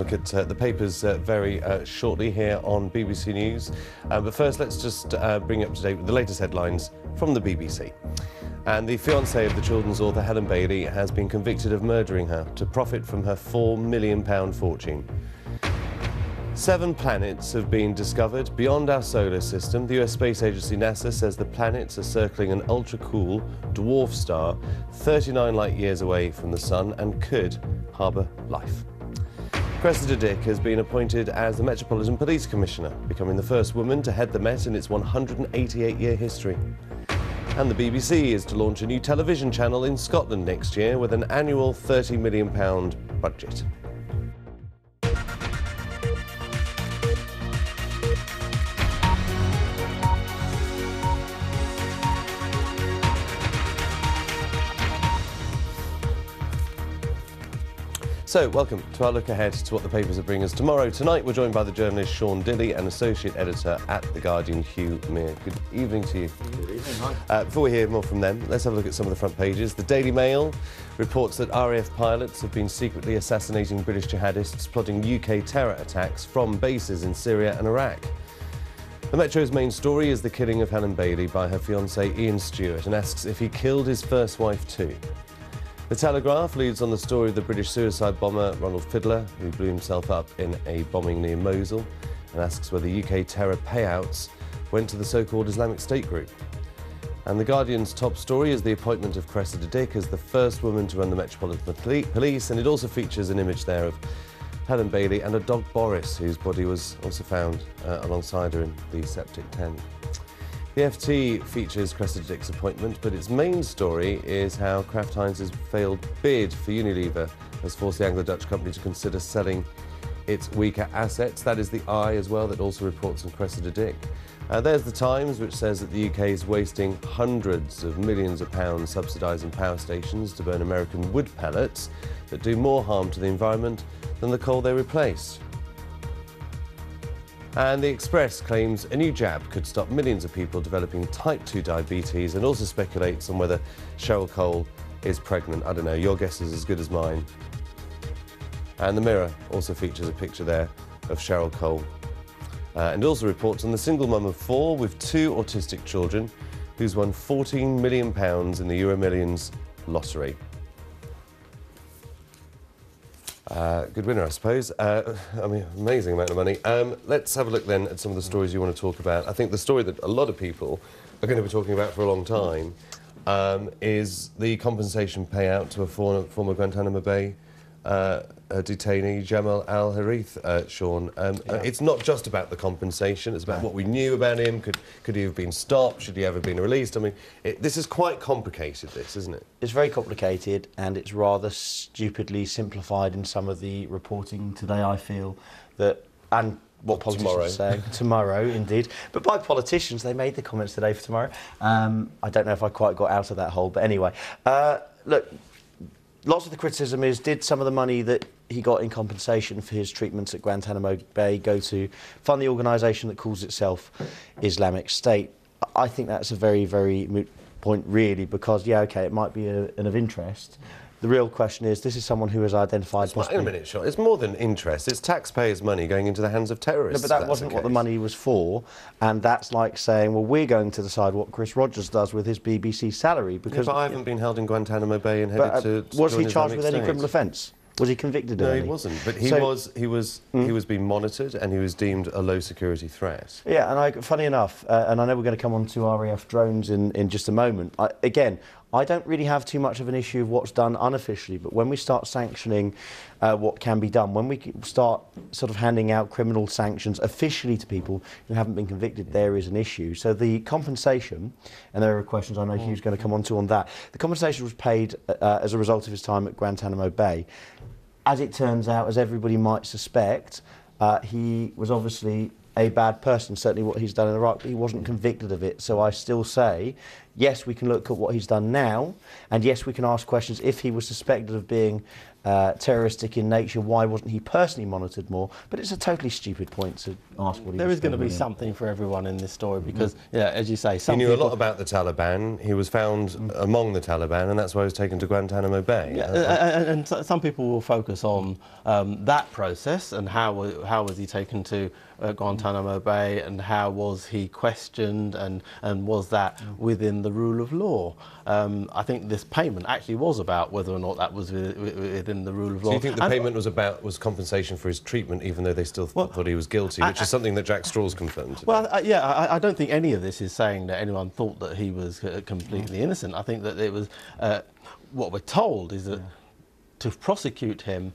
look at the papers very shortly here on BBC News. But first, let's just bring you up to date with the latest headlines from the BBC. And the fiancé of the children's author Helen Bailey has been convicted of murdering her to profit from her £4 million fortune. 7 planets have been discovered beyond our solar system. The US space agency NASA says the planets are circling an ultra-cool dwarf star 39 light years away from the Sun and could harbour life. Cressida Dick has been appointed as the Metropolitan Police Commissioner, becoming the first woman to head the Met in its 188-year history. And the BBC is to launch a new television channel in Scotland next year with an annual £30 million budget. So, welcome to our look ahead to what the papers are bringing us tomorrow. Tonight, we're joined by the journalist Sean Dilley and associate editor at The Guardian, Hugh Meir. Good evening to you. Good evening, hi. Before we hear more from them, let's have a look at some of the front pages. The Daily Mail reports that RAF pilots have been secretly assassinating British jihadists plotting UK terror attacks from bases in Syria and Iraq. The Metro's main story is the killing of Helen Bailey by her fiancé Ian Stewart and asks if he killed his first wife too. The Telegraph leads on the story of the British suicide bomber Ronald Fiddler, who blew himself up in a bombing near Mosul, and asks whether UK terror payouts went to the so-called Islamic State group. And The Guardian's top story is the appointment of Cressida Dick as the first woman to run the Metropolitan Police, and it also features an image there of Helen Bailey and a dog Boris, whose body was also found alongside her in the septic tent. The FT features Cressida Dick's appointment, but its main story is how Kraft Heinz's failed bid for Unilever has forced the Anglo-Dutch company to consider selling its weaker assets. That is the Eye as well that also reports on Cressida Dick. There's the Times, which says that the UK is wasting hundreds of millions of pounds subsidising power stations to burn American wood pellets that do more harm to the environment than the coal they replace. And The Express claims a new jab could stop millions of people developing type 2 diabetes and also speculates on whether Cheryl Cole is pregnant. I don't know, your guess is as good as mine. And The Mirror also features a picture there of Cheryl Cole. And also reports on the single mum of 4 with 2 autistic children who's won £14 million in the Euro Millions lottery. Good winner, I suppose. I mean, amazing amount of money. Let's have a look then at some of the stories you want to talk about. I think the story that a lot of people are going to be talking about for a long time is the compensation payout to a former Guantanamo Bay detainee, Jamal al-Harith, Sean. It's not just about the compensation, it's about what we knew about him. Could he have been stopped? Should he ever have been released? I mean, this is quite complicated, this, isn't it? It's very complicated, and it's rather stupidly simplified in some of the reporting today, I feel, that, and what politicians are saying. Tomorrow, indeed. But by politicians, they made the comments today for tomorrow. I don't know if I quite got out of that hole, but anyway. Look, lots of the criticism is, did some of the money that he got in compensation for his treatments at Guantanamo Bay go to fund the organisation that calls itself Islamic State? I think that's a very, very moot point, really, because, yeah, OK, it might be of interest. The real question is, this is someone who has identified... Wait a minute, Sean. It's more than interest. It's taxpayers' money going into the hands of terrorists. No, but that wasn't what the money was for. And that's like saying, well, we're going to decide what Chris Rogers does with his BBC salary. Because but I haven't been held in Guantanamo Bay and headed to... Was he charged with any criminal offence? Was he convicted of any? No, he wasn't. But he was being monitored and he was deemed a low security threat. Yeah, and funny enough, and I know we're going to come on to RAF drones in just a moment. Again, I don't really have too much of an issue of what's done unofficially, but when we start sanctioning what can be done, when we start sort of handing out criminal sanctions officially to people who haven't been convicted, there is an issue. So the compensation, and there are questions I know Hugh's going to come on to on that, the compensation was paid as a result of his time at Guantanamo Bay. As it turns out, as everybody might suspect, he was obviously a bad person, certainly what he's done in Iraq, but he wasn't convicted of it. So I still say, yes, we can look at what he's done now, and yes, we can ask questions if he was suspected of being terroristic in nature, why wasn't he personally monitored more? But it's a totally stupid point to ask what he There was is going to be doing. something for everyone in this story because, yeah, as you say, He knew a lot about the Taliban. He was found among the Taliban, and that's why he was taken to Guantanamo Bay. Yeah, and some people will focus on that process and how was he taken to Guantanamo Bay and how was he questioned and was that within the rule of law. I think this payment actually was about whether or not that was within the rule of law. So you think the payment was compensation for his treatment, even though they still thought he was guilty, which is something that Jack Straw's confirmed today. Well, I don't think any of this is saying that anyone thought that he was completely innocent. I think that it was what we're told is that to prosecute him,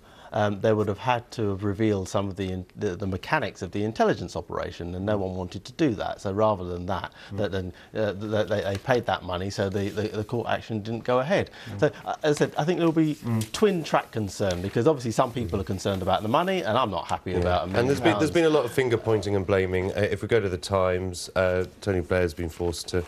they would have had to have revealed some of the mechanics of the intelligence operation, and no one wanted to do that. So rather than that, they paid that money, so the court action didn't go ahead. So as I said, I think there will be twin track concern because obviously some people are concerned about the money, and I'm not happy about $1 million. And there's been a lot of finger pointing and blaming. If we go to the Times, Tony Blair's been forced to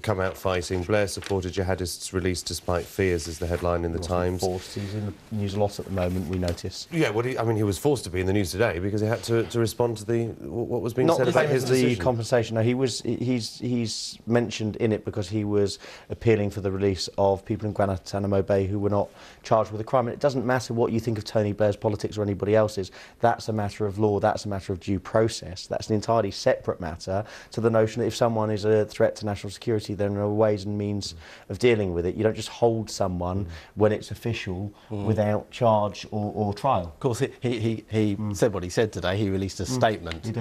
come out fighting. Blair-supported jihadists released despite fears, is the headline in the Times. Forced. He's in the news a lot at the moment, we notice. Yeah, well, he was forced to be in the news today because he had to respond to what was being said about his Not the decision. compensation. No, he's mentioned in it because he was appealing for the release of people in Guantanamo Bay who were not charged with a crime. And it doesn't matter what you think of Tony Blair's politics or anybody else's. That's a matter of law. That's a matter of due process. That's an entirely separate matter to the notion that if someone is a threat to national security, then there are ways and means of dealing with it. You don't just hold someone when it's official without charge or trial. Of course, he said what he said today. He released a statement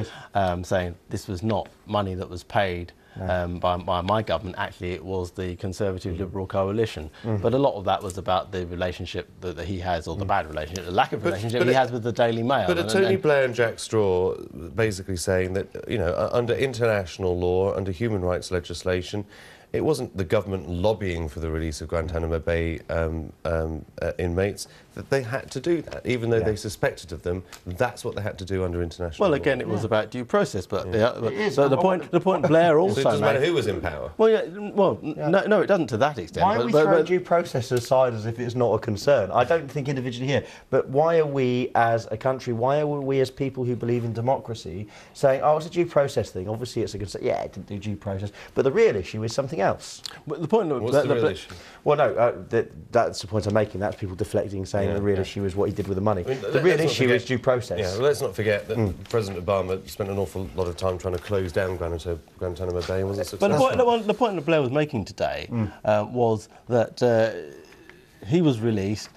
saying this was not money that was paid by my government. Actually, it was the Conservative Liberal coalition. But a lot of that was about the relationship that he has, or the bad relationship, the lack of relationship he has with the Daily Mail. But Tony Blair and Jack Straw basically saying that, you know, under international law, under human rights legislation, it wasn't the government lobbying for the release of Guantanamo Bay inmates, that they had to do that, even though they suspected of them. That's what they had to do under international law. Well, again, it was about due process, but the point Blair also so it doesn't matter who was in power. Well, no, it doesn't to that extent. Why are we throwing due process aside as if it's not a concern? I don't think individually here, but why are we as a country, why are we as people who believe in democracy saying, oh, it's a due process thing, obviously it's a concern, yeah, it didn't do due process, but the real issue is something else. But the point What's the real issue? Well, no, that's the point I'm making. That's people deflecting, saying the real issue is what he did with the money. I mean, the real issue is due process. Yeah, well, let's not forget that President Obama spent an awful lot of time trying to close down Guantanamo Bay and wasn't successful. But the point that Blair was making today was that he was released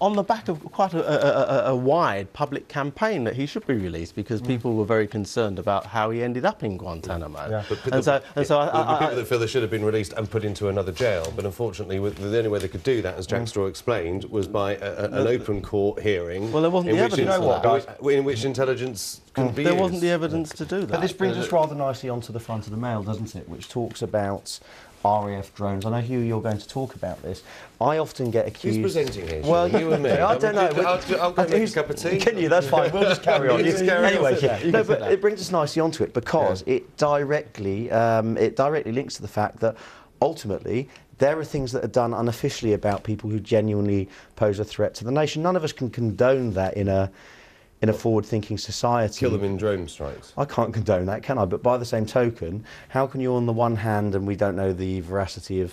on the back of quite a wide public campaign that he should be released because people were very concerned about how he ended up in Guantanamo. Yeah. But people that feel they should have been released and put into another jail, but unfortunately the only way they could do that, as Jack Straw explained, was by an open court hearing. Well, there wasn't the evidence in which intelligence couldn't be There used. wasn't the evidence to do that. But this brings us rather nicely onto the front of the Mail, doesn't it, which talks about RAF drones. I know, Hugh, you're going to talk about this. I often get accused... Who's presenting here? Well, you and me. I don't know. I'll go make a cup of tea. Can you? That's fine. We'll just carry on. Anyway, no, but it brings us nicely onto it because it directly links to the fact that ultimately there are things that are done unofficially about people who genuinely pose a threat to the nation. None of us can condone that in a forward-thinking society. Kill them in drone strikes. I can't condone that, can I? But by the same token, how can you on the one hand, and we don't know the veracity of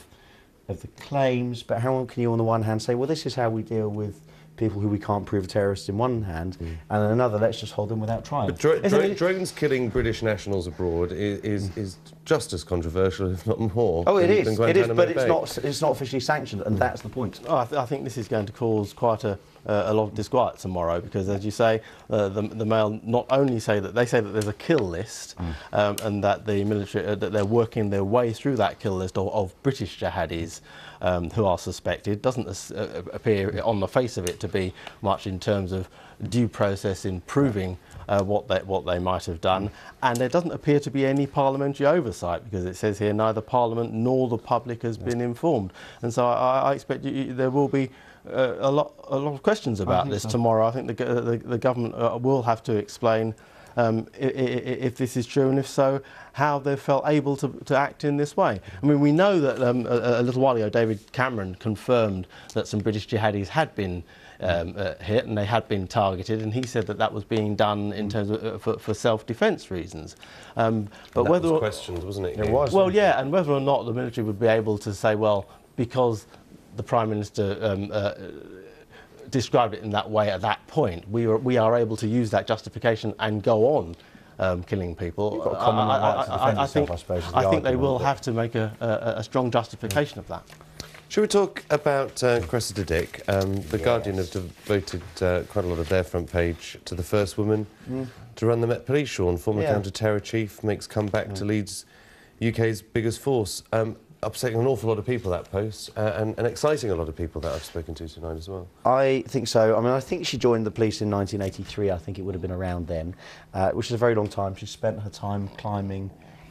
the claims, but how can you on the one hand say, well, this is how we deal with people who we can't prove are terrorists in one hand, and in another, let's just hold them without trial. But drones killing British nationals abroad is just as controversial, if not more. Oh, it is, but it's not officially sanctioned, and that's the point. Oh, I think this is going to cause quite a lot of disquiet tomorrow because, as you say, the Mail not only say that there's a kill list and that the military that they're working their way through that kill list of British jihadis who are suspected. Doesn't appear on the face of it to be much in terms of due process in proving what they might have done, and there doesn't appear to be any parliamentary oversight because it says here neither Parliament nor the public has been informed, and so I expect there will be a lot of questions about this tomorrow. I think the government will have to explain if this is true, and if so, how they felt able to act in this way. I mean, we know that a little while ago, David Cameron confirmed that some British jihadis had been hit and they had been targeted, and he said that that was being done in terms of for self-defence reasons. But that whether was questioned, wasn't it? It was. well, yeah, and whether or not the military would be able to say, well, because the Prime Minister described it in that way at that point, we are able to use that justification and go on killing people. You've got a common right to defend yourself, I suppose, is the I think they argument, will but- have to make a strong justification of that. Should we talk about Cressida Dick? The Guardian have devoted quite a lot of their front page to the first woman to run the Met Police. Sean, former counter-terror chief, makes comeback to Leeds, UK's biggest force. Upsetting an awful lot of people, that post, and exciting a lot of people that I've spoken to tonight as well. I think so. I mean, I think she joined the police in 1983. I think it would have been around then, which is a very long time. She spent her time climbing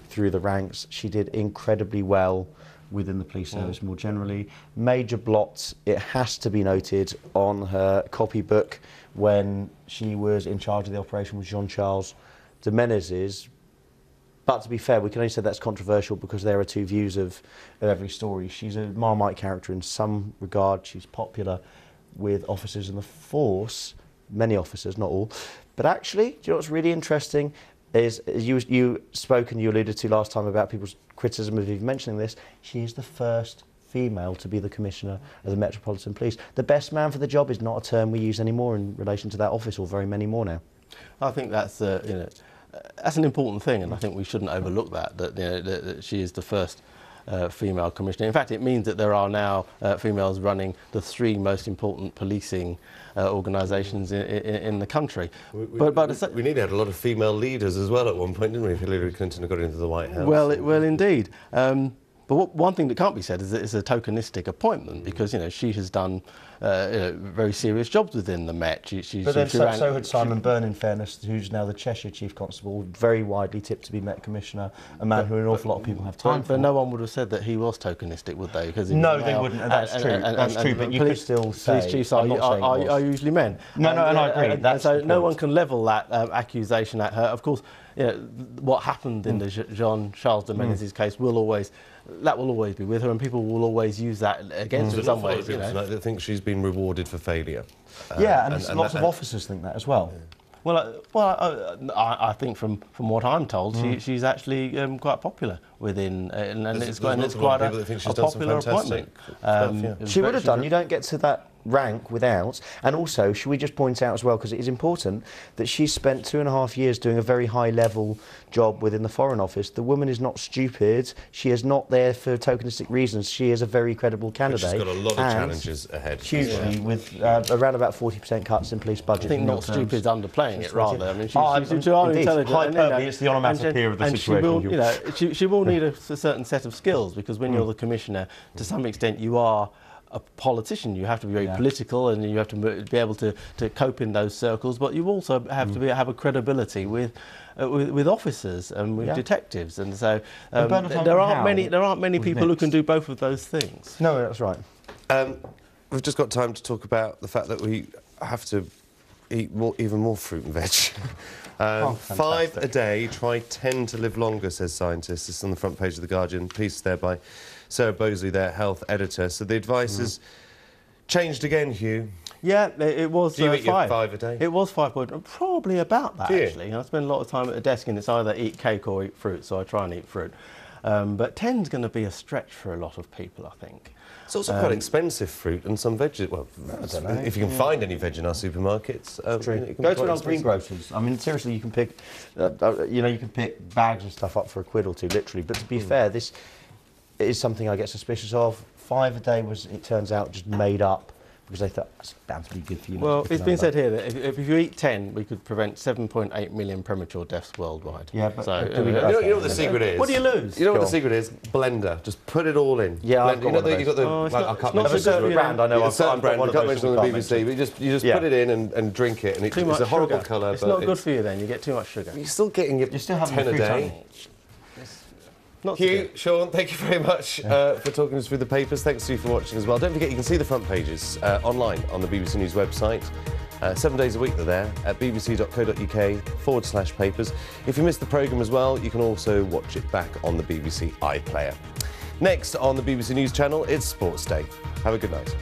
through the ranks. She did incredibly well within the police service more generally. Major blots, it has to be noted, on her copybook when she was in charge of the operation with Jean-Charles de Menezes. But to be fair, we can only say that's controversial because there are two views of every story. She's a Marmite character in some regard. She's popular with officers in the force, many officers, not all. But actually, do you know what's really interesting is you spoke and you alluded to last time about people's criticism of even mentioning this. She is the first female to be the Commissioner of the Metropolitan Police. The best man for the job is not a term we use anymore in relation to that office, or very many more now. I think that's that's an important thing, and I think we shouldn't overlook that, that she is the first female commissioner. In fact, it means that there are now females running the three most important policing organisations in the country. We nearly had a lot of female leaders as well at one point, didn't we, if Hillary Clinton had got into the White House? Well, indeed. But one thing that can't be said is that it's a tokenistic appointment, because she has done very serious jobs within the Met. But then so had Simon Byrne, in fairness, who's now the Cheshire Chief Constable, very widely tipped to be Met Commissioner, a man who an awful lot of people have time for. But no one would have said that he was tokenistic, would they? Because no, they wouldn't, and that's true. That's true, but you could still say... Police chiefs are usually men. No, and I agree. That's so no one can level that accusation at her. Of course, what happened in the Jean-Charles de Menezes case will always be with her, and people will always use that against her in some ways. They think she's been rewarded for failure. And lots of officers think that as well. Yeah. I think from what I'm told, she's actually quite popular within, and it's quite a popular appointment. She would have done. You don't get to that rank without. And also, should we just point out as well, because it is important, that she's spent 2.5 years doing a very high-level job within the Foreign Office. The woman is not stupid. She is not there for tokenistic reasons. She is a very credible candidate. She's got a lot of challenges ahead. Hugely, with around about 40% cuts in police budget. I think not stupid is underplaying it, rather. I mean, she's intelligent. Hyperbole, it's the onomatopoeia of the situation. She will need a certain set of skills, because when you're the Commissioner, to some extent you are a politician. You have to be very political, and you have to be able to cope in those circles, but you also have to have a credibility with officers and with detectives, and so there aren't many people who can do both of those things. No, that's right. We've just got time to talk about the fact that we have to eat even more fruit and veg. 5 a day, try 10 to live longer, says scientists. This is on the front page of The Guardian, piece there by Sarah Bosley, their health editor. So the advice has changed again, Hugh. Yeah, it was 5. Do you eat your 5 a day? It was 5. Probably about that, actually. I spend a lot of time at a desk, and it's either eat cake or eat fruit, so I try and eat fruit. But 10's going to be a stretch for a lot of people, I think. It's also quite expensive, fruit and some veg. Well, I don't know. If you can find any veg in our supermarkets, go to an old greengrocers. I mean, seriously, you can pick, you can pick bags and stuff up for £1 or £2, literally. But to be fair, this is something I get suspicious of. 5 a day was, it turns out, just made up because they thought it's bound to be good for you. Well, it's been said here that if you eat 10, we could prevent 7.8 million premature deaths worldwide. Yeah, but so, you know what the secret is? What do you lose? You know what the secret is? Blender. Just put it all in. Yeah, I've got you've got the. I can't mention a certain brand. I know. A certain brand. I can't mention on the BBC. But you just put it in and drink it, and it's a horrible colour. It's not good for you then. You get too much sugar. You're still getting your 10 a day. Hugh, Sean, thank you very much for talking us through the papers. Thanks to you for watching as well. Don't forget, you can see the front pages online on the BBC News website. 7 days a week they're there at bbc.co.uk/papers. If you missed the programme as well, you can also watch it back on the BBC iPlayer. Next on the BBC News Channel, it's Sports Day. Have a good night.